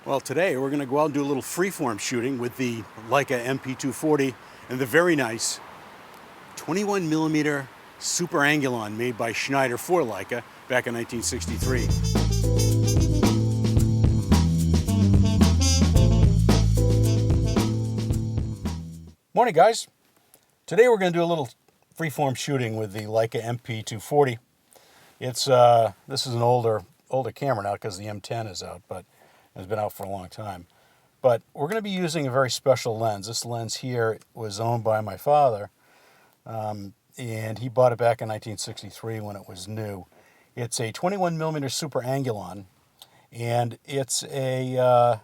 Well, today we're going to go out and do a little freeform shooting with the Leica M240 and the very nice 21mm Super Angulon made by Schneider for Leica back in 1963. Morning, guys. Today we're going to do a little freeform shooting with the Leica MP240. This is an older camera now because the M10 is out, but it's been out for a long time. But we're going to be using a very special lens. This lens here was owned by my father, and he bought it back in 1963 when it was new. It's a 21mm Super Angulon, and it's an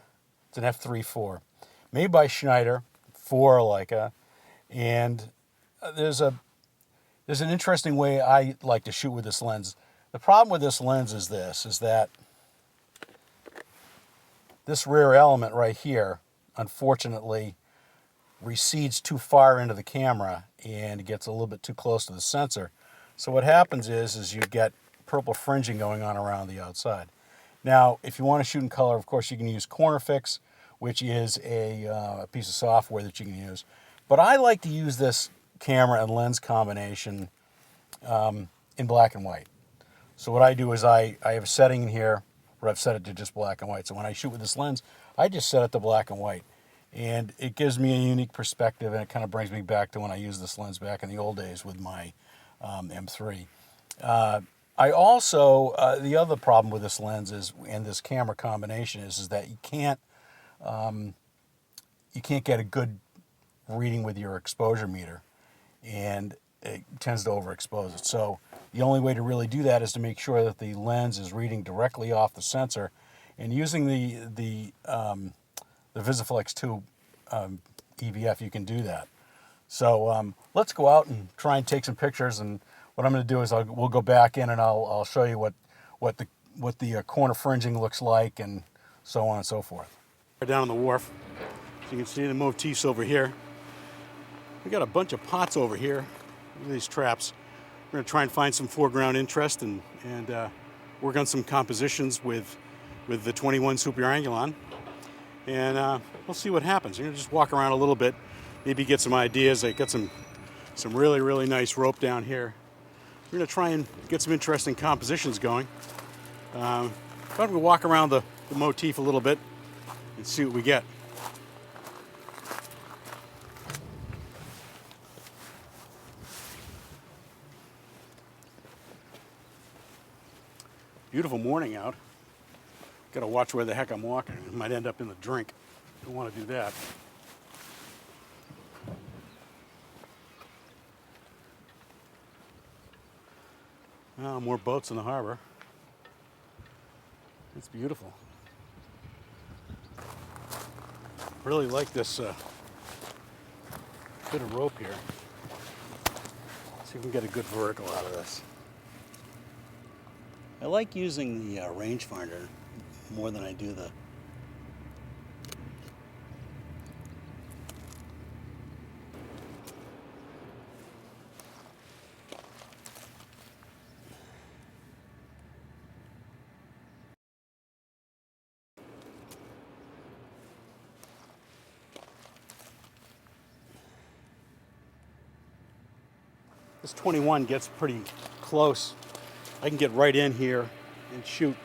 f3.4, made by Schneider for Leica. And there's an interesting way I like to shoot with this lens. The problem with this lens is that this rear element right here, unfortunately, recedes too far into the camera and gets a little bit too close to the sensor. So what happens is you get purple fringing going on around the outside. Now, if you want to shoot in color, of course, you can use Corner Fix, which is a piece of software that you can use. But I like to use this camera and lens combination in black and white. So what I do is I have a setting in here where I've set it to just black and white. So when I shoot with this lens, I just set it to black and white. And it gives me a unique perspective, and it kind of brings me back to when I used this lens back in the old days with my M3. I also, the other problem with this lens is, and this camera combination is that you can't get a good reading with your exposure meter, and it tends to overexpose it. So the only way to really do that is to make sure that the lens is reading directly off the sensor, and using the Visiflex 2 EVF, you can do that. So let's go out and try and take some pictures. And what I'm going to do is we'll go back in and I'll show you what the corner fringing looks like, and so on and so forth. Down on the wharf, so you can see the motifs over here. We got a bunch of pots over here. Look at these traps. We're going to try and find some foreground interest and work on some compositions with the 21 Super Angulon. And we'll see what happens. We're going to just walk around a little bit, maybe get some ideas. I got some really, really nice rope down here. We're going to try and get some interesting compositions going. But we'll walk around the motif a little bit and see what we get. Beautiful morning out. Got to watch where the heck I'm walking. It might end up in the drink. Don't want to do that. Oh, more boats in the harbor. It's beautiful. Really like this bit of rope here. See if we can get a good vertical out of this. I like using the rangefinder more than I do the This 21 gets pretty close. I can get right in here and shoot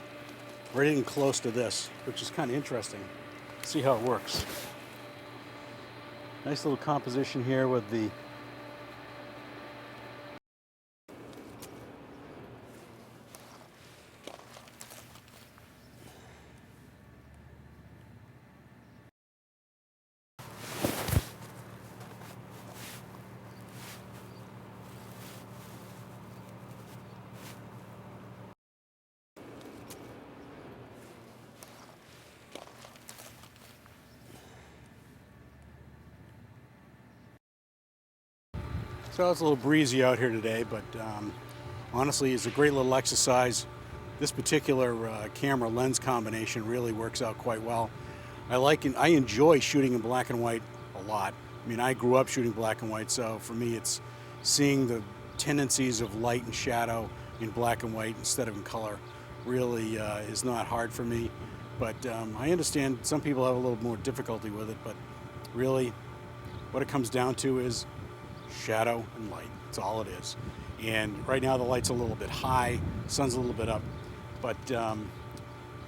right in close to this, which is kind of interesting. See how it works. Nice little composition here with the So it's a little breezy out here today, but honestly, it's a great little exercise. This particular camera lens combination really works out quite well. I enjoy shooting in black and white a lot. I mean, I grew up shooting black and white, so for me, it's seeing the tendencies of light and shadow in black and white instead of in color really is not hard for me. But I understand some people have a little more difficulty with it, but really what it comes down to is shadow and light. That's all it is. And right now the light's a little bit high, sun's a little bit up, but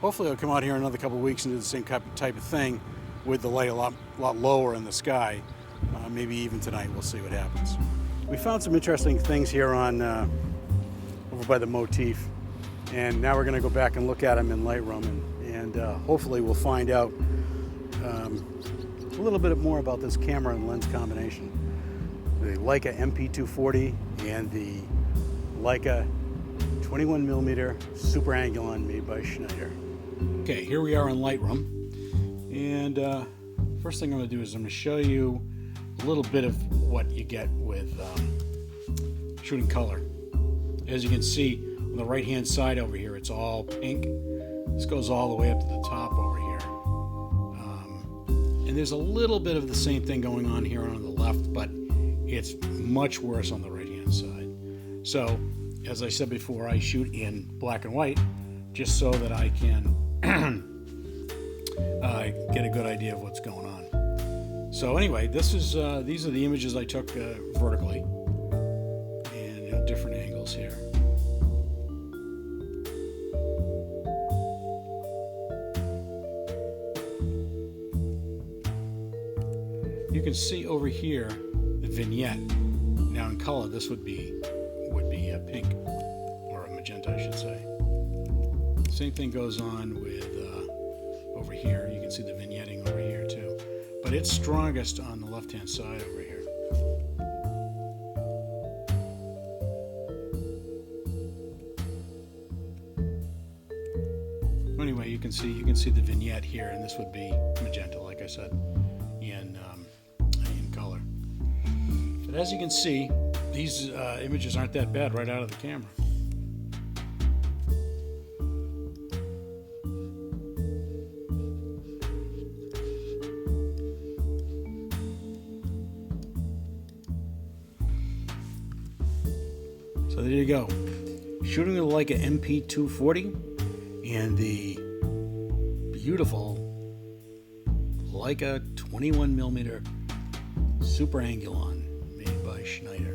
hopefully I'll come out here in another couple of weeks and do the same type of thing with the light a lot lower in the sky. Maybe even tonight, we'll see what happens. We found some interesting things here on over by the motif, and now we're going to go back and look at them in Lightroom, and hopefully we'll find out a little bit more about this camera and lens combination. The Leica M240 and the Leica 21mm Super Angulon made by Schneider. Okay, here we are in Lightroom, and first thing I'm going to do is I'm going to show you a little bit of what you get with shooting color. As you can see on the right hand side over here, it's all pink. This goes all the way up to the top over here. And there's a little bit of the same thing going on here on the left, but it's much worse on the right hand side. So, as I said before, I shoot in black and white just so that I can get a good idea of what's going on. So anyway, these are the images I took vertically, and different angles here. You can see over here the vignette. Now in color, this would be a pink or a magenta, I should say. Same thing goes on with over here. You can see the vignetting over here too, but it's strongest on the left-hand side over here. Anyway, you can see the vignette here, and this would be magenta, like I said, in color. But as you can see, these images aren't that bad right out of the camera. So there you go. Shooting the Leica MP240 and the beautiful Leica 21mm Super Angulon made by Schneider.